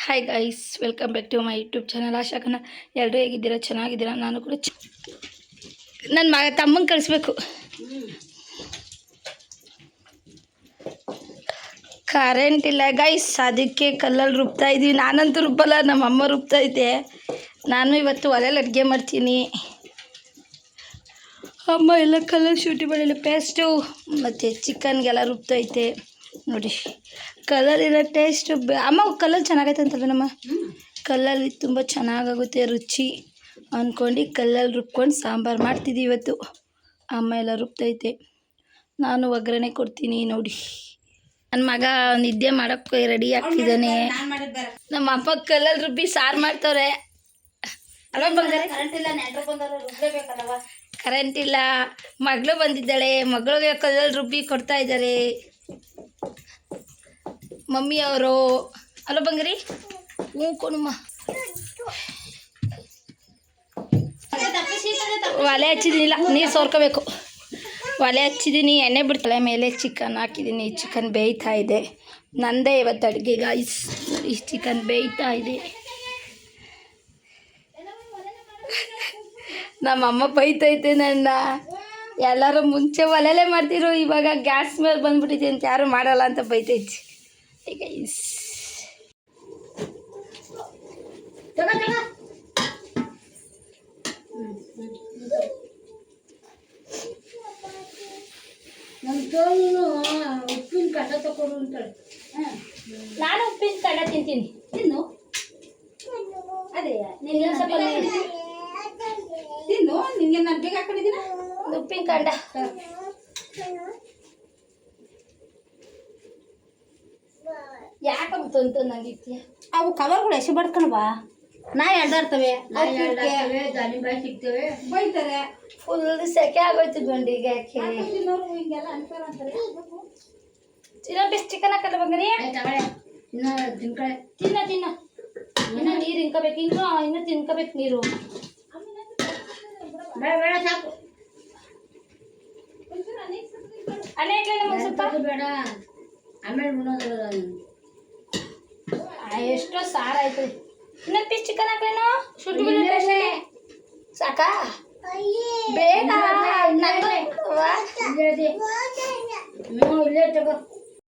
Hi guys, welcome back to my YouTube channel. ಆಶಾಕನ ಎಲ್ಲರೂ ಹೇಗಿದ್ದೀರಾ? ಚೆನ್ನಾಗಿದ್ದೀರಾ? ನಾನು ಕೂಡ ನನ್ನ ತಮ್ಮಂಗೆ ಕಳಿಸ್ಬೇಕು. ಕರೆಂಟ್ ಇಲ್ಲ ಗೈಸ್, ಅದಕ್ಕೆ ಕಲ್ಲಲ್ಲಿ ರುಬ್ತಾ ಇದ್ದೀವಿ. ನಾನಂತೂ ರುಬ್ಬಲ್ಲ, ನಮ್ಮಮ್ಮ ರುಬ್ತಾ ಇದ್ದೆ. ನಾನು ಇವತ್ತು ಒಲೆಯಲ್ಲಿ ಅಡುಗೆ ಮಾಡ್ತೀನಿ. ಅಮ್ಮ ಎಲ್ಲ ಕಲ್ಲಲ್ಲಿ ಶೂಟಿ ಮಾಡಿಲ್ಲ, ಪೇಸ್ಟು ಮತ್ತು ಚಿಕನ್ಗೆಲ್ಲ ರುಬ್ತೈತೆ ನೋಡಿ. ಕಲ್ಲಲ್ಲಿರೋ ಟೇಸ್ಟು ಅಮ್ಮ ಕಲ್ಲಲ್ಲಿ ಚೆನ್ನಾಗೈತೆ ಅಂತಲ್ವ ನಮ್ಮ ಕಲ್ಲಲ್ಲಿ ತುಂಬ ಚೆನ್ನಾಗಾಗುತ್ತೆ ರುಚಿ ಅಂದ್ಕೊಂಡು ಕಲ್ಲಲ್ಲಿ ರುಬ್ಕೊಂಡು ಸಾಂಬಾರು ಮಾಡ್ತಿದ್ದೀವಿ ಇವತ್ತು. ಅಮ್ಮ ಎಲ್ಲ ರುಬ್ತೈತೆ, ನಾನು ಒಗ್ಗರಣೆ ಕೊಡ್ತೀನಿ ನೋಡಿ. ನನ್ನ ಮಗ ನಿದ್ದೆ ಮಾಡೋಕ್ಕೆ ರೆಡಿ ಆಗ್ತಿದ್ದಾನೆ. ನಮ್ಮ ಅಪ್ಪ ಕಲ್ಲಲ್ಲಿ ರುಬ್ಬಿ ಸಾರು ಮಾಡ್ತವ್ರೆ ಅಲ್ವಾ ಬಂಗಾರೆ? ಕರೆಂಟ್ ಇಲ್ಲ, ಮಗಳು ಬಂದಿದ್ದಾಳೆ, ಮಗಳಿಗೆ ಕಲ್ಲಲ್ಲಿ ರುಬ್ಬಿ ಕೊಡ್ತಾ ಇದ್ದಾರೆ ಮಮ್ಮಿಯವರು. ಅಲ್ಲ ಬಂಗಾರಿ? ಹ್ಞೂ ಕೊಣಮ್ಮ. ಒಲೆ ಹಚ್ಚಿದ್ದೀನಿಲ್ಲ, ನೀರು ಸೋರ್ಕೋಬೇಕು. ಒಲೆ ಹಚ್ಚಿದ್ದೀನಿ, ಎಣ್ಣೆ ಬಿಡ್ತಾಳೆ. ಮೇಲೆ ಚಿಕನ್ ಹಾಕಿದ್ದೀನಿ, ಚಿಕನ್ ಬೇಯ್ತಾ ಇದೆ. ನಂದೇ ಇವತ್ತು ಅಡುಗೆ ಗಾಯ್ಸ್. ಈ ಚಿಕನ್ ಬೇಯ್ತಾ ಇದೆ. ನಮ್ಮಮ್ಮ ಬೈತೈತೆ ನನ್ನ, ಎಲ್ಲರೂ ಮುಂಚೆ ಒಲೆಲೇ ಮಾಡ್ತಿರೋ, ಇವಾಗ ಗ್ಯಾಸ್ ಮೇಲೆ ಬಂದ್ಬಿಟ್ಟಿದೆ ಅಂತ ಯಾರು ಮಾಡಲ್ಲ ಅಂತ ಬೈತೈತಿ ಗೈಸ್. ಉಪ್ಪಿನ ಕಂಡ ತಗೊಂಡು ಅಂತಾಳೆ. ನಾನು ಉಪ್ಪಿನ ಕಂಡ ತಿಂತೀನಿ. ತಿನ್ನು, ಅದೇ ತಿನ್ನು. ನಿಂಗೆ ನಾನು ಬೇಗ ಹಾಕೊಂಡಿದ್ದೀನ ಉಪ್ಪಿನ ಕಂಡ. ಯಾಕಮ್ಮ ತಂತು ನಂಗಿತ್ತೀಯ? ಅವು ಕವರ್ಗಳು ಎಸಿ ಬಡ್ಕಣವಾ? ನಾಯಿ ಅಡ್ಡಾಡ್ತವೆ, ದಾನಿಂಬಾಯಿ ಸಿಗ್ತವೆ, ಬೈತಾರೆ. ಫುಲ್ ಸೆಕೆ ಆಗೋಯ್ತು ಗಂಡಿಗೆ. ಯಾಕೆ ಇನ್ನೊಂದು ಪೀಸ್ ಚಿಕನ್ ಹಾಕಲ್ಲ ಬಂಗಾರಿ? ಇನ್ನು ತಿನ್ಕಳೆ, ತಿನ್ನ ಇನ್ನು ನೀರು ಹಿಂಕಬೇಕು, ಇನ್ನು ತಿನ್ಕೋಬೇಕು ನೀರು. ಬೇಡ ಸಾಕು, ಅನೇಕ ಬೇಡ, ಆಮೇಲೆ ಎಷ್ಟೋ ಸಾರು ಆಯ್ತು. ಇನ್ನೊಂದು ಪೀಸ್ ಚಿಕನ್ ಹಾಕ್ಲೇನೋ? ಶುಂಠಿ ಬೆಳ್ಳುಳ್ಳಿ ಸಾಕಾ? ಬೇಡ,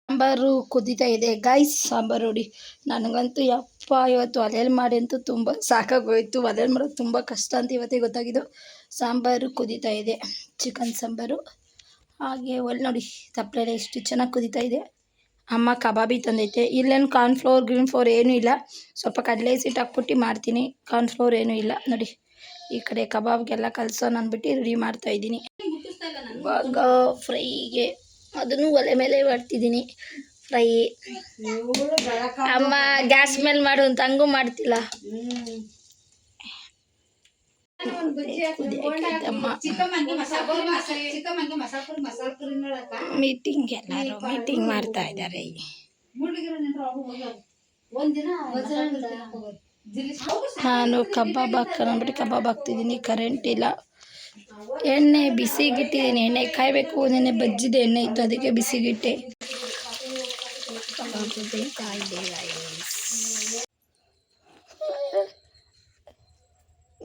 ಸಾಂಬಾರು ಕುದೀತಾ ಇದೆ ಗೈಸ್. ಸಾಂಬಾರು ನೋಡಿ, ನನಗಂತೂ ಯಪ್ಪ ಇವತ್ತು ಒಲೆಯಲ್ಲಿ ಮಾಡಿ ಅಂತೂ ತುಂಬ ಸಾಕಾಗೋಯ್ತು. ಒಲೆಯಲ್ಲಿ ಮಾಡೋದು ತುಂಬ ಕಷ್ಟ ಅಂತ ಇವತ್ತೇ ಗೊತ್ತಾಗಿದ್ದು. ಸಾಂಬಾರು ಕುದೀತಾ ಇದೆ, ಚಿಕನ್ ಸಾಂಬಾರು. ಹಾಗೆ ಒಳ್ಳೆ ನೋಡಿ, ತಪ್ಪಲೆಲ್ಲ ಎಷ್ಟು ಚೆನ್ನಾಗಿ ಕುದೀತಾ ಇದೆ. ಅಮ್ಮ ಕಬಾಬಿ ತಂದೈತೆ. ಇಲ್ಲೇನು ಕಾರ್ನ್ಫ್ಲೋರ್ ಏನೂ ಇಲ್ಲ, ಸ್ವಲ್ಪ ಕಡಲೆ ಹಿಟ್ಟು ಹಾಕ್ಬಿಟ್ಟು ಮಾಡ್ತೀನಿ. ಕಾರ್ನ್ಫ್ಲೋರ್ ಏನೂ ಇಲ್ಲ ನೋಡಿ. ಈ ಕಡೆ ಕಬಾಬ್ಗೆಲ್ಲ ಕಲಸೋಣ ಅಂದ್ಬಿಟ್ಟು ರೆಡಿ ಮಾಡ್ತಾಯಿದ್ದೀನಿ. ಇವಾಗ ಫ್ರೈಗೆ ಅದನ್ನು ಒಲೆ ಮೇಲೆ ಮಾಡ್ತಿದ್ದೀನಿ ಫ್ರೈ. ಅಮ್ಮ ಗ್ಯಾಸ್ ಮೇಲೆ ಮಾಡು ಅಂತ ಹಂಗೂ ಮಾಡ್ತಿಲ್ಲ. ಎಲ್ಲರೂ ಮೀಟಿಂಗ್ ಮಾಡ್ತಾ ಇದ್ದಾರೆ. ನಾನು ಕಬಾಬ್ ಹಾಕ್ಕೊಂಡ್ಬಿಟ್ಟು ಕಬಾಬ್ ಹಾಕ್ತಿದ್ದೀನಿ. ಕರೆಂಟ್ ಇಲ್ಲ, ಎಣ್ಣೆ ಬಿಸಿಗಿಟ್ಟಿದ್ದೀನಿ. ಎಣ್ಣೆ ಕಾಯಬೇಕು, ನೆನ್ನೆ ಬಜ್ಜಿದೆ ಎಣ್ಣೆ ಇತ್ತು, ಅದಕ್ಕೆ ಬಿಸಿಗಿಟ್ಟೆ. ಕಬಾಬ್ ಬೇಯ್ತಾ ಇದೆ.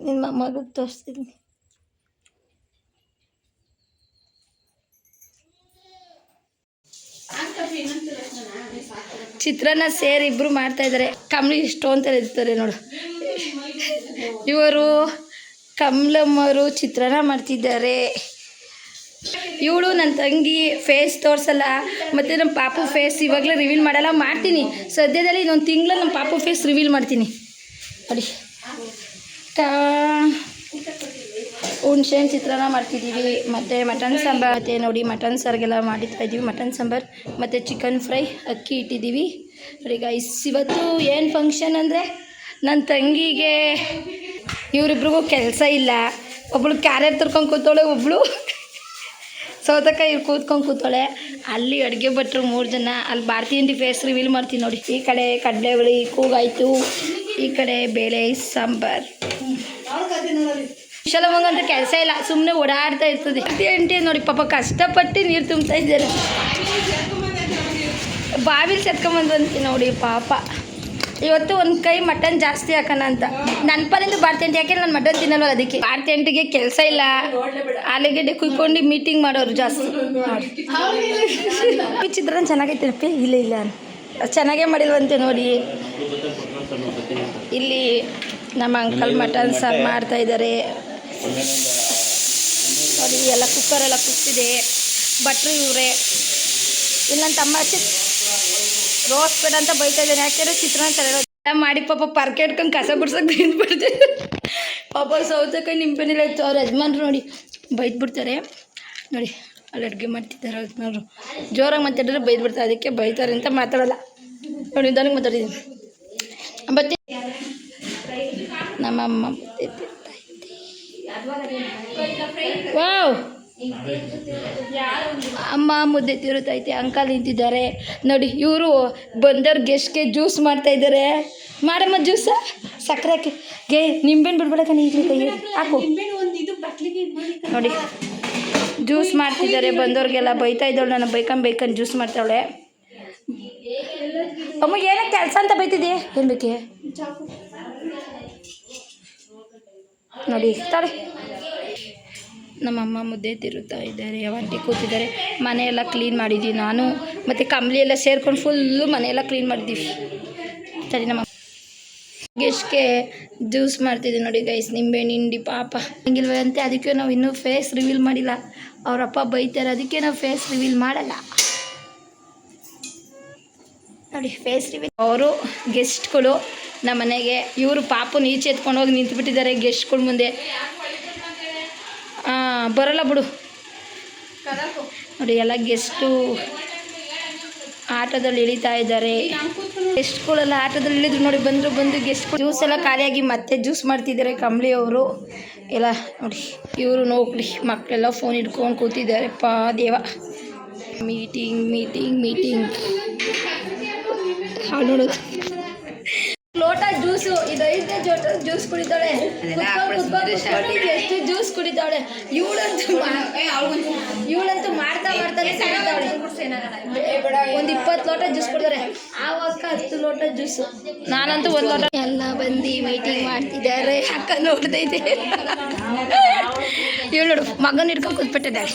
ನಿಮ್ಮ ಮಗಳಿಗೆ ತೋರಿಸ್ತಿದ್ದೀನಿ. ಚಿತ್ರಾನ್ನ ಸೇರಿ ಇಬ್ಬರು ಮಾಡ್ತಾ ಇದ್ದಾರೆ. ಕಮಲಿ ಇಷ್ಟು ಅಂತ ಇರ್ತಾರೆ ನೋಡು. ಇವರು ಕಮಲಮ್ಮವರು ಚಿತ್ರಾನ್ನ ಮಾಡ್ತಿದ್ದಾರೆ. ಇವಳು ನನ್ನ ತಂಗಿ ಫೇಸ್ ತೋರಿಸಲ್ಲ, ಮತ್ತು ನಮ್ಮ ಪಾಪು ಫೇಸ್ ಇವಾಗಲೇ ರಿವೀಲ್ ಮಾಡಲ್ಲ. ಮಾಡ್ತೀನಿ ಸದ್ಯದಲ್ಲಿ, ಇನ್ನೊಂದು ತಿಂಗಳಲ್ಲಿ ನಮ್ಮ ಪಾಪು ಫೇಸ್ ರಿವೀಲ್ ಮಾಡ್ತೀನಿ ನೋಡಿ. ಹುಣ್ಸೆಹಣ್ಣು ಚಿತ್ರಾನ್ನ ಮಾಡ್ತಿದ್ದೀವಿ, ಮತ್ತು ಮಟನ್ ಸಾಂಬಾರು. ಮತ್ತು ನೋಡಿ ಮಟನ್ ಸಾರಿಗೆಲ್ಲ ಮಾಡಿತಾ ಇದ್ದೀವಿ. ಮಟನ್ ಸಾಂಬಾರು ಮತ್ತು ಚಿಕನ್ ಫ್ರೈ, ಅಕ್ಕಿ ಇಟ್ಟಿದ್ದೀವಿ ನೋಡಿ ಗೈಸ್. ಇವತ್ತು ಏನು ಫಂಕ್ಷನ್ ಅಂದರೆ, ನನ್ನ ತಂಗಿಗೆ ಇವರಿಬ್ರಿಗೂ ಕೆಲಸ ಇಲ್ಲ. ಒಬ್ಬಳು ಕ್ಯಾರೆಟ್ ತರ್ಕೊಂಡು ಕೂತವಳೆ, ಒಬ್ಬಳು ಸೌತೆಕಾಯಿ ಕೂತ್ಕೊಂಡು ಕೂತಾಳೆ. ಅಲ್ಲಿ ಅಡುಗೆ ಭಟ್ರು 3 ಜನ. ಅಲ್ಲಿ ಭಾರತೀಯ ಫೇಸ್ ರಿವೀಲ್ ಮಾಡ್ತೀನಿ ನೋಡಿ. ಈ ಕಡೆ ಕಡಲೆಬೇಳೆ ಕೂಗಾಯಿತು, ಈ ಕಡೆ ಬೇಳೆ ಸಾಂಬಾರು. ಕುಶಲಮಂಗಂತ ಕೆಲಸ ಇಲ್ಲ, ಸುಮ್ಮನೆ ಓಡಾಡ್ತಾ ಇರ್ತದೆ. ಎಂಟಿ ನೋಡಿ ಪಾಪ ಕಷ್ಟಪಟ್ಟು ನೀರು ತುಂಬ್ತಾ ಇದ್ದಾರೆ. ಬಾವಿಲಿ ಸೆತ್ಕೊಂಬಂದು ನೋಡಿ ಪಾಪ. ಇವತ್ತು ಒಂದು ಕೈ ಮಟನ್ ಜಾಸ್ತಿ ಹಾಕೋಣ ಅಂತ ನನ್ನ ಪರಿಂದ ಬಾಡ್ತಂಟು, ಯಾಕೆಂದ್ರೆ ನಾನು ಮಟನ್ ತಿನ್ನಲ್ವ ಅದಕ್ಕೆ. ಬಾಡ್ತಂಟಿಗೆ ಕೆಲಸ ಇಲ್ಲ, ಆಲೂಗಡ್ಡೆ ಕುಯ್ಕೊಂಡು ಮೀಟಿಂಗ್ ಮಾಡೋರು ಜಾಸ್ತಿ. ಚಿತ್ರಾನ್ನ ಚೆನ್ನಾಗೈತೆ ಇಲ್ಲ ಇಲ್ಲ ಚೆನ್ನಾಗೇ ಮಾಡಿಲ್ವಂತೆ ನೋಡಿ. ಇಲ್ಲಿ ನಮ್ಮ ಅಂಕಲ್ ಮಟನ್ ಸಾರು ಮಾಡ್ತಾಯಿದ್ದಾರೆ ನೋಡಿ. ಎಲ್ಲ ಕುಕ್ಕರೆಲ್ಲ ಕುಗ್ತಿದೆ. ಭಟ್ರು ಇವರೇ. ಇಲ್ಲ ನನ್ನ ತಮ್ಮ ರೋಸ್ಟ್ ಬೇಡ ಅಂತ ಬೈತಾ ಇದ್ದಾನೆ, ಯಾಕೆಂದರೆ ಚಿತ್ರಾನ್ನ ಚೆನ್ನಾಗಿ ಮಾಡಿ ಪಾಪ ಪರ್ಕೆ ಇಟ್ಕೊಂಡು ಕಸ ಗುಡ್ಸೋಕೆ ಬೈದ್ಬಿಡ್ತಾರೆ. ಪಾಪ ಸೌತೆಕಾಯಿ ನಿಂಬೆನಿಲ್ಲ ಇತ್ತು. ಅವ್ರ ಯಜಮಾನ್ರು ನೋಡಿ ಬೈದ್ಬಿಡ್ತಾರೆ ನೋಡಿ. ಅಲ್ಲಿ ಅಡುಗೆ ಮಾಡ್ತಿದ್ದಾರೆ ಯಜಮಾನ್ರು. ಜೋರಾಗಿ ಮಾತಾಡಿದ್ರೆ ಬೈದ್ಬಿಡ್ತಾರೆ, ಅದಕ್ಕೆ ಬೈತಾರೆ ಅಂತ ಮಾತಾಡೋಲ್ಲ ನೋಡಿ. ನಿಧಾನಕ್ಕೆ ಮಾತಾಡಿದ್ದೀನಿ. ಮತ್ತೆ ನಮ್ಮಮ್ಮ ವಾವ್ ಅಮ್ಮ ಮುದ್ದೆ ತಿರುತ್ತೈತೆ. ಅಂಕಲ್ ನಿಂತಿದ್ದಾರೆ ನೋಡಿ. ಇವರು ಬಂದವ್ರ ಗೆಸ್ಟ್ಗೆ ಜ್ಯೂಸ್ ಮಾಡ್ತಾಯಿದ್ದಾರೆ. ಮಾಡಮ್ಮ ಜ್ಯೂಸ ಸಕ್ಕರೆ ಹಾಕಿ ನಿಂಬೆಹಣ್ಣು ಬಿಡ್ಬೇಡಕ್ಕ, ನೀರು ಕೈ ಹಾಕು ನೋಡಿ. ಜ್ಯೂಸ್ ಮಾಡ್ತಿದ್ದಾರೆ ಬಂದವ್ರಿಗೆಲ್ಲ. ಬೈತಾ ಇದ್ದವಳು ನಾನು ಬೈಕಂಡು ಜ್ಯೂಸ್ ಮಾಡ್ತಾವಳೆ. ಅಮ್ಮ ಏನೋ ಕೆಲಸ ಅಂತ ಬೈತಿದ್ದೆ, ಏನು ಬೇಕೆ ನೋಡಿ ತಾಳೆ. ನಮ್ಮಮ್ಮ ಮುದ್ದೆ ತಿರುತ್ತಾ ಇದ್ದಾರೆ, ಯಾವಂಟಿ ಕೂತಿದ್ದಾರೆ. ಮನೆಯೆಲ್ಲ ಕ್ಲೀನ್ ಮಾಡಿದ್ದೀವಿ ನಾನು ಮತ್ತು ಕಂಬಳಿ ಎಲ್ಲ ಸೇರ್ಕೊಂಡು ಫುಲ್ಲು ಮನೆಯೆಲ್ಲ ಕ್ಲೀನ್ ಮಾಡಿದ್ದೀವಿ. ಸರಿ ನಮ್ಮ ಗೆಸ್ಟ್ಗೆ ಜ್ಯೂಸ್ ಮಾಡ್ತಿದ್ದೀವಿ ನೋಡಿ ಗೈಸ್. ನಿಂಬೆಹಣ್ಣು ಹಿಂಡಿ ಪಾಪ ಹಿಂಗಿಲ್ವೇ ಅಂತೆ, ಅದಕ್ಕೆ ನಾವು ಇನ್ನೂ ಫೇಸ್ ರಿವೀಲ್ ಮಾಡಿಲ್ಲ. ಅವರಪ್ಪ ಬೈತಾರೆ, ಅದಕ್ಕೆ ನಾವು ಫೇಸ್ ರಿವೀಲ್ ಮಾಡಲ್ಲ ನೋಡಿ. ಫೇಸ್ ರಿವೀಲ್ ಅವರು ಗೆಸ್ಟ್ಗಳು ನಮ್ಮ ಮನೆಗೆ. ಇವರು ಪಾಪು ಈಚೆ ಎತ್ಕೊಂಡು ಹೋಗಿ ನಿಂತುಬಿಟ್ಟಿದ್ದಾರೆ ಗೆಸ್ಟ್ಗಳ ಮುಂದೆ. ಬರೋಲ್ಲ ಬಿಡು ನೋಡಿ. ಎಲ್ಲ ಗೆಸ್ಟು ಆಟೋದಲ್ಲಿ ಇಳಿತಾ ಇದ್ದಾರೆ. ಗೆಸ್ಟ್ಗಳೆಲ್ಲ ಆಟೋದಲ್ಲಿ ಇಳಿದ್ರು ನೋಡಿ. ಬಂದು ಗೆಸ್ಟ್ಗಳು ಜ್ಯೂಸ್ ಎಲ್ಲ ಖಾಲಿಯಾಗಿ ಮತ್ತೆ ಜ್ಯೂಸ್ ಮಾಡ್ತಿದ್ದಾರೆ ಕಂಬಳಿ ಅವರು ಎಲ್ಲ ನೋಡಿ. ಇವರು ನೋಡ್ಲಿ ಮಕ್ಕಳೆಲ್ಲ ಫೋನ್ ಹಿಡ್ಕೊಂಡು ಕೂತಿದ್ದಾರೆ. ಪಾ ದೇವ. ಮೀಟಿಂಗ್ ನೋಡೋದು. ಲೋಟ ಜ್ಯೂಸು ಇದೈತೆ ಜ್ಯೂಸ್ ಕುಡಿತಾಳೆ. ಎಷ್ಟು ಜ್ಯೂಸ್ ಕುಡಿತಾಳೆ ಇವಳಂತೂ ಮಾಡ್ತಾನೆ ಕುಡಿತಾವಳೆ. ಒಂದು 20 ಲೋಟ ಜ್ಯೂಸ್ ಕುಡಿದಾರೆ. ಆವಾಗ 10 ಲೋಟ ಜ್ಯೂಸು. ನಾನಂತೂ 1 ಲೋಟ. ಎಲ್ಲ ಬಂದು ಮೀಟಿಂಗ್ ಮಾಡ್ತಿದ್ದಾರೆ. ಅಕ್ಕ ನೋಡ್ದೈತೆ. ಇವಳು ನೋಡು ಮಗನ ಹಿಡ್ಕೊಂಡು ಕೂತ್ಬಿಟ್ಟಿದ್ದಾಳೆ.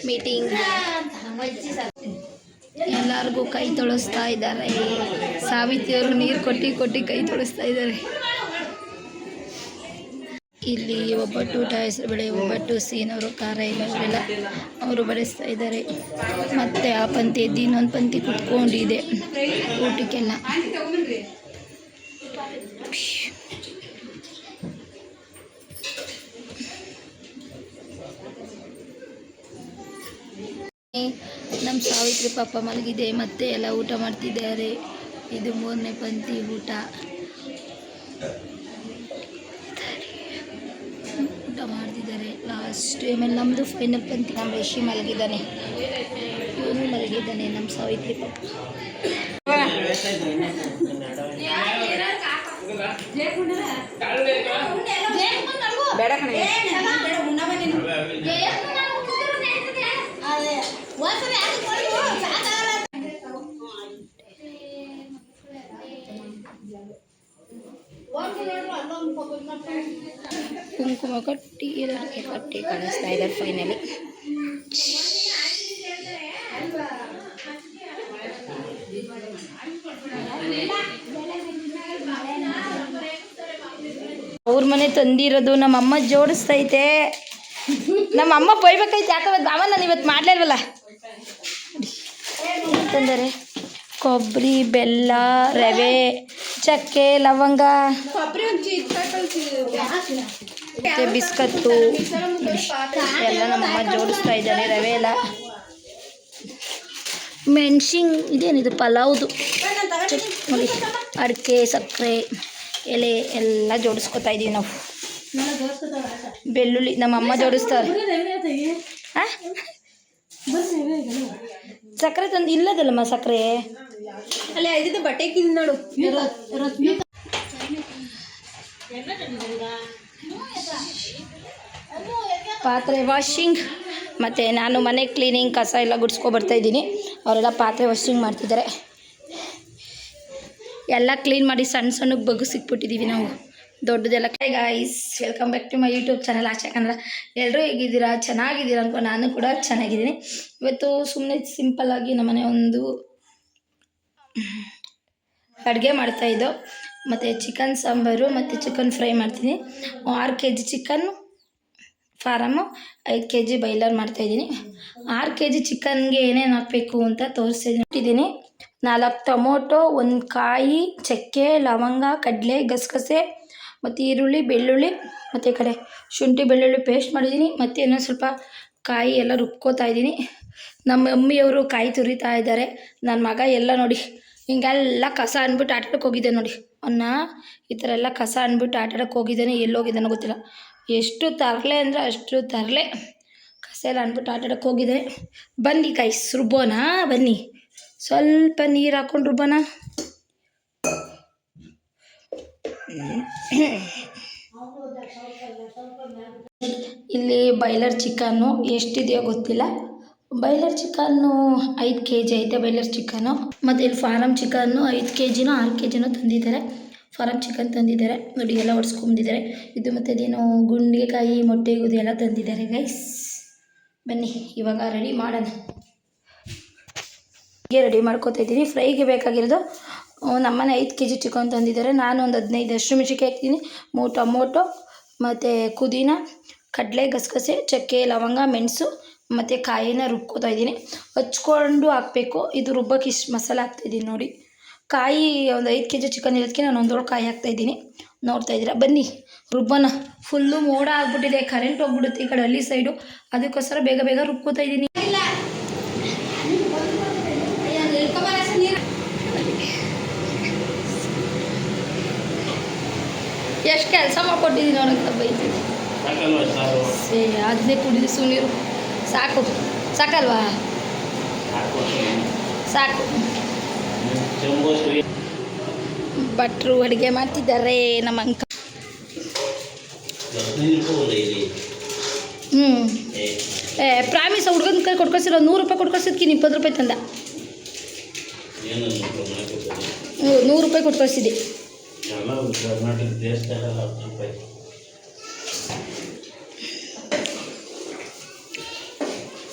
ಮೀಟಿಂಗ್ ಎಲ್ಲರಿಗೂ ಕೈ ತೊಳಸ್ತಾ ಇದ್ದಾರೆ. ಸಾವಿತ್ರಿಯವರು ನೀರು ಕೊಟ್ಟು ಕೈ ತೊಳಸ್ತಾ ಇದ್ದಾರೆ. ಇಲ್ಲಿ ಒಬ್ಬಟ್ಟು ಊಟ ಹೆಸರುಬೇಳೆ, ಒಬ್ಬಟ್ಟು ಸೀನವರು ಖಾರ ಇಲ್ಲ ಅವರೆಲ್ಲ ಅವರು ಬಡಿಸ್ತಾ ಇದ್ದಾರೆ. ಮತ್ತು ಆ ಪಂಕ್ತಿ ಎದ್ದು ಇನ್ನೊಂದು ಪಂಕ್ತಿ ಕುತ್ಕೊಂಡಿದೆ ಊಟಕ್ಕೆಲ್ಲ. ನಮ್ಮ ಸಾವಿತ್ರಿ ಪಾಪ ಮಲಗಿದೆ. ಮತ್ತೆ ಎಲ್ಲ ಊಟ ಮಾಡ್ತಿದ್ದಾರೆ. ಇದು 3ನೇ ಪಂಕ್ತಿ ಊಟ ಮಾಡ್ತಿದ್ದಾರೆ ಲಾಸ್ಟ್. ಆಮೇಲೆ ನಮ್ಮದು ಫೈನಲ್ ಪಂಕ್ತಿ. ನಮ್ಮ ರಿಷಿ ಮಲಗಿದ್ದಾನೆ, ಇವನು ಮಲಗಿದ್ದಾನೆ ನಮ್ಮ ಸಾವಿತ್ರಿ ಪಾಪ. ಬೇಡ ಕಣೆ ಕುಂಕುಮ ಕಟ್ಟಿ ಕಾಣಿಸ್ತಾ ಇದ್ದಾರೆ ಫೈನಲಿ. ಅವ್ರ ಮನೆ ತಂದಿರೋದು ನಮ್ಮಮ್ಮ ಜೋಡಿಸ್ತೈತೆ. ನಮ್ಮಮ್ಮ ಬೈಬೇಕೈತೆ, ಯಾಕಂದ್ರೆ ದಾಮ ನಾನು ಇವತ್ತು ಮಾಡಲಿಲ್ವಲ್ಲ. ತಂದರೆ ಕೊಬ್ಬರಿ, ಬೆಲ್ಲ, ರವೆ, ಚಕ್ಕೆ, ಲವಂಗ, ಮತ್ತು ಬಿಸ್ಕತ್ತು ಎಲ್ಲ ನಮ್ಮಮ್ಮ ಜೋಡಿಸ್ತಾ ಇದ್ದಾರೆ. ರವೆ ಎಲ್ಲ, ಮೆಣಸಿನ ಇದೇನಿದು ಪಲಾವ್ದು ನೋಡಿ, ಅಡಿಕೆ, ಸಕ್ಕರೆ, ಎಲೆ ಎಲ್ಲ ಜೋಡಿಸ್ಕೊತಾ ಇದ್ದೀವಿ ನಾವು. ಬೆಳ್ಳುಳ್ಳಿ ನಮ್ಮಮ್ಮ ಜೋಡಿಸ್ತಾರೆ. ಸಕ್ಕರೆ ತಂದು ಇಲ್ಲದಲ್ಲಮ್ಮ ಸಕ್ಕರೆ ಅಲ್ಲೇ ಐದಿದ್ದು ಬಟ್ಟೆಗೆ ನೋಡು. ಪಾತ್ರೆ ವಾಷಿಂಗ್ ಮತ್ತು ನಾನು ಮನೆ ಕ್ಲೀನಿಂಗ್ ಕಸ ಎಲ್ಲ ಗುಡಿಸ್ಕೊಬರ್ತಾಯಿದ್ದೀನಿ. ಅವರೆಲ್ಲ ಪಾತ್ರೆ ವಾಷಿಂಗ್ ಮಾಡ್ತಿದ್ದಾರೆ. ಎಲ್ಲ ಕ್ಲೀನ್ ಮಾಡಿ ಸಣ್ಣ ಸಣ್ಣಗೆ ಬಗ್ಗು ಸಿಕ್ಬಿಟ್ಟಿದ್ದೀವಿ ನಾವು, ದೊಡ್ಡದೆಲ್ಲ. Guys, welcome back to my YouTube channel Asha Kannada. ಎಲ್ಲರೂ ಹೇಗಿದ್ದೀರಾ? ಚೆನ್ನಾಗಿದ್ದೀರಾ ಅನ್ಕೊ. ನಾನು ಕೂಡ ಚೆನ್ನಾಗಿದ್ದೀನಿ. ಇವತ್ತು ಸುಮ್ಮನೆ ಸಿಂಪಲ್ಲಾಗಿ ನಮ್ಮನೆ ಒಂದು ಅಡುಗೆ ಮಾಡ್ತಾಯಿದ್ದೋ, ಮತ್ತು ಚಿಕನ್ ಸಾಂಬಾರು ಮತ್ತು ಚಿಕನ್ ಫ್ರೈ ಮಾಡ್ತೀನಿ. 6 kg chicken form, 5 kg boiler ಮಾಡ್ತಾಯಿದ್ದೀನಿ. 6 kg ಚಿಕನ್ಗೆ ಏನೇನು ಹಾಕಬೇಕು ಅಂತ ತೋರಿಸ್ತಿದ್ದೀನಿ. 4 ಟೊಮೊಟೊ, 1 ಕಾಯಿ, ಚಕ್ಕೆ, ಲವಂಗ, ಕಡಲೆ, ಗಸಗಸೆ ಮತ್ತು ಈರುಳ್ಳಿ, ಬೆಳ್ಳುಳ್ಳಿ, ಮತ್ತು ಈ ಕಡೆ ಶುಂಠಿ ಬೆಳ್ಳುಳ್ಳಿ ಪೇಸ್ಟ್ ಮಾಡಿದ್ದೀನಿ. ಮತ್ತು ಇನ್ನೊಂದು ಸ್ವಲ್ಪ ಕಾಯಿ ಎಲ್ಲ ರುಬ್ಕೋತಾ ಇದ್ದೀನಿ. ನಮ್ಮ ಮಮ್ಮಿಯವರು ಕಾಯಿ ತುರಿತಾ ಇದ್ದಾರೆ. ನನ್ನ ಮಗ ಎಲ್ಲ ನೋಡಿ ಹಿಂಗೆಲ್ಲ ಕಸ ಅಂದ್ಬಿಟ್ಟು ಆಟಾಡಕ್ಕೆ ಹೋಗಿದ್ದೆ ನೋಡಿ. ಅವನ್ನ ಈ ಥರ ಎಲ್ಲ ಕಸ ಅಂದ್ಬಿಟ್ಟು ಆಟಾಡಕ್ಕೆ ಹೋಗಿದ್ದಾನೆ. ಎಲ್ಲೋಗಿದ್ದಾನೋ ಗೊತ್ತಿಲ್ಲ. ಎಷ್ಟು ತರಲೆ ಅಂದರೆ ಅಷ್ಟು ತರಲೆ. ಕಸ ಎಲ್ಲ ಅಂದ್ಬಿಟ್ಟು ಆಟಾಡಕ್ಕೆ ಹೋಗಿದೆ. ಬನ್ನಿ ಗೈಸ್, ರುಬ್ಬೋಣ ಬನ್ನಿ. ಸ್ವಲ್ಪ ನೀರು ಹಾಕ್ಕೊಂಡು ರುಬ್ಬೋಣ. ಇಲ್ಲಿ ಬೈಲರ್ ಚಿಕನ್ನು ಎಷ್ಟಿದೆಯೋ ಗೊತ್ತಿಲ್ಲ. ಬೈಲರ್ ಚಿಕನ್ನು 5 kg ಐತೆ ಬೈಲರ್ ಚಿಕನ್ನು. ಮತ್ತು ಇಲ್ಲಿ ಫಾರಮ್ ಚಿಕನ್ನು 5 kgನೋ 6 kgನೋ ತಂದಿದ್ದಾರೆ. ಫಾರಮ್ ಚಿಕನ್ ತಂದಿದ್ದಾರೆ ನೋಡಿ, ಎಲ್ಲ ಹೊಡ್ಸ್ಕೊಂಡಿದ್ದಾರೆ. ಇದು ಮತ್ತು ಇದೇನು ಗುಂಡಿಕಾಯಿ, ಮೊಟ್ಟೆ ಗುದಿ ಎಲ್ಲ ತಂದಿದ್ದಾರೆ ಗೈಸ್. ಬನ್ನಿ ಇವಾಗ ರೆಡಿ ಮಾಡೋಣ. ಹೀಗೆ ರೆಡಿ ಮಾಡ್ಕೋತಾ ಇದ್ದೀನಿ. ಫ್ರೈಗೆ ಬೇಕಾಗಿರೋದು ನಮ್ಮನೆ 5 kg ಚಿಕನ್ ತಂದಿದ್ದಾರೆ. ನಾನು ಒಂದು 15 ಹಸಿಮೆಣ್ಸಿನ್ಕಾಯಿ ಹಾಕ್ತೀನಿ, 3 ಟೊಮೊಟೊ, ಮತ್ತು ಪುದೀನ, ಕಡಲೆ, ಗಸಗಸೆ, ಚಕ್ಕೆ, ಲವಂಗ, ಮೆಣಸು ಮತ್ತು ಕಾಯಿನ ರುಬ್ಕೋತಾ ಇದ್ದೀನಿ. ಹಚ್ಕೊಂಡು ಹಾಕಬೇಕು. ಇದು ರುಬ್ಬಕ್ಕೆ ಇಷ್ಟು ಮಸಾಲೆ ಹಾಕ್ತಾಯಿದ್ದೀನಿ ನೋಡಿ. ಕಾಯಿ ಒಂದು 5 kg ಚಿಕನ್ ಇರೋದಕ್ಕೆ ನಾನು 1 ಕಾಯಿ ಹಾಕ್ತಾಯಿದ್ದೀನಿ. ನೋಡ್ತಾ ಇದ್ದೀರಾ? ಬನ್ನಿ ರುಬ್ಬೋಣ. ಫುಲ್ಲು ಮೋಡ ಆಗ್ಬಿಟ್ಟಿದೆ, ಕರೆಂಟ್ ಹೋಗ್ಬಿಡುತ್ತೆ ಈ ಕಡೆ ಹಳ್ಳಿ ಸೈಡು. ಅದಕ್ಕೋಸ್ಕರ ಬೇಗ ಬೇಗ ರುಬ್ಕೋತಾ ಇದ್ದೀನಿ. ಎಷ್ಟು ಕೆಲಸ ಮಾಡ್ಕೊಟ್ಟಿದ್ದೀನಿ ನೋಡೋಕ್ಕೆ ಬೈತೀನಿ. ಅದನ್ನೇ ಕುಡಿದು ಸುನೀರು ಸಾಕು. ಸಾಕಲ್ವಾ? ಸಾಕು. ಭಟ್ರು ಅಡುಗೆ ಮಾಡ್ತಿದ್ದಾರೆ ನಮ್ಮ ಅಂಕ. ಪ್ರಾಮಿಸ್ ಹುಡ್ಗನ ಕೈ ಕೊಟ್ಕೊಳ್ಸಿರೋ 100 ರೂಪಾಯಿ ಕೊಟ್ಕೊಳ್ಸಿದ್ಕಿನಿ, 20 ರೂಪಾಯಿ ತಂದ. 100 ರೂಪಾಯಿ ಕೊಟ್ಕೊಳ್ಸಿದ್ದೆ.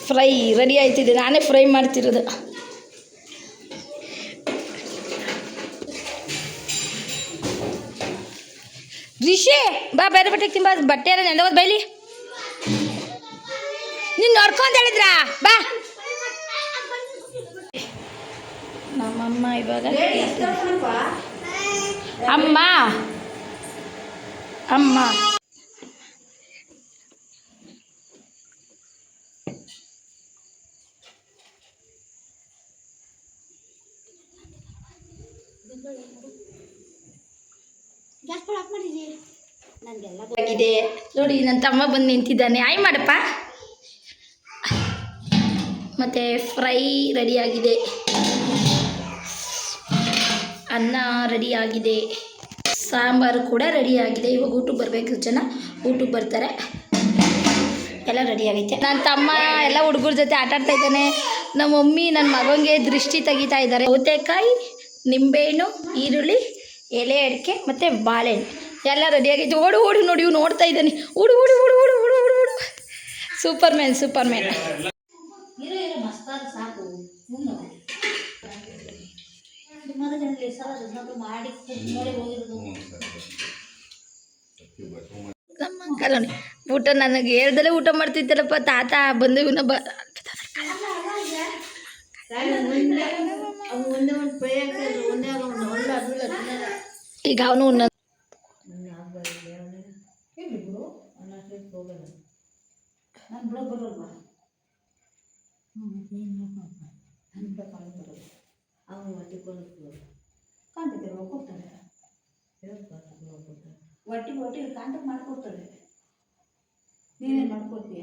Fry ready ಆಯ್ತಿದೆ. ನಾನೇ ಫ್ರೈ ಮಾಡ್ತಿರೋದು. ರಿಷಿ ಬಾ, ಬೇರೆ ಬಟ್ಟೆ ತಿಂಬ. ಬಟ್ಟೆ ಎಲ್ಲ ನೆಂದೋದು ಬೈಲಿ. ನೀನು ನೋಡ್ಕೊಂಡು ಹೇಳಿದ್ರಾ? ಬಾ. ನಮ್ಮಮ್ಮ ಇವಾಗ ಅಮ್ಮ ಅಮ್ಮ ಆಗಿದೆ ನೋಡಿ. ನನ್ನ ತಮ್ಮ ಬಂದು ನಿಂತಿದ್ದಾನೆ. ಆಯ್ ಮಾಡಪ್ಪ. ಮತ್ತು ಫ್ರೈ ರೆಡಿಯಾಗಿದೆ, ಅನ್ನ ರೆಡಿಯಾಗಿದೆ, ಸಾಂಬಾರು ಕೂಡ ರೆಡಿಯಾಗಿದೆ. ಇವಾಗ ಊಟಕ್ಕೆ ಬರಬೇಕು ಜನ, ಊಟಕ್ಕೆ ಬರ್ತಾರೆ. ಎಲ್ಲ ರೆಡಿಯಾಗೈತೆ. ನನ್ನ ತಮ್ಮ ಎಲ್ಲ ಹುಡುಗರ ಜೊತೆ ಆಟಾಡ್ತಾ ಇದ್ದಾನೆ. ನಮ್ಮ ಮಮ್ಮಿ ನನ್ನ ಮಗನಿಗೆ ದೃಷ್ಟಿ ತೆಗಿತಾ ಇದ್ದಾರೆ. ಸೌತೆಕಾಯಿ, ನಿಂಬೆಹಣ್ಣು, ಈರುಳ್ಳಿ, ಎಲೆ ಅಡಿಕೆ ಮತ್ತು ಬಾಳೆಹಣ್ಣು ಎಲ್ಲ ರೆಡಿಯಾಗೈತೆ. ಓಡು ಓಡು ನೋಡಿ, ಇವು ನೋಡ್ತಾ ಇದ್ದಾನೆ. ಓಡು ಓಡು ಓಡು ಓಡು ಓಡು ಓಡು ಓಡು. Super man, super man. ನಮ್ಮ ಅಂಕಲ್ ನೋಡಿ ಊಟ ನನಗೆ ಹೇಳ್ದಲ್ಲೇ ಊಟ ಮಾಡ್ತಿದ್ದಲ್ಲಪ್ಪ. ತಾತ ಬಂದು ಇವನ್ನ ಈಗ ಅವನು ಉನ್ನ ಒಟ್ಟಿಗೆ ಕಾಂಟ್ಯಾಕ್ಟ್ ಮಾಡ್ಕೊಡ್ತಾರೆ. ನೀನೇನು ಮಾಡ್ಕೊಡ್ತೀಯ?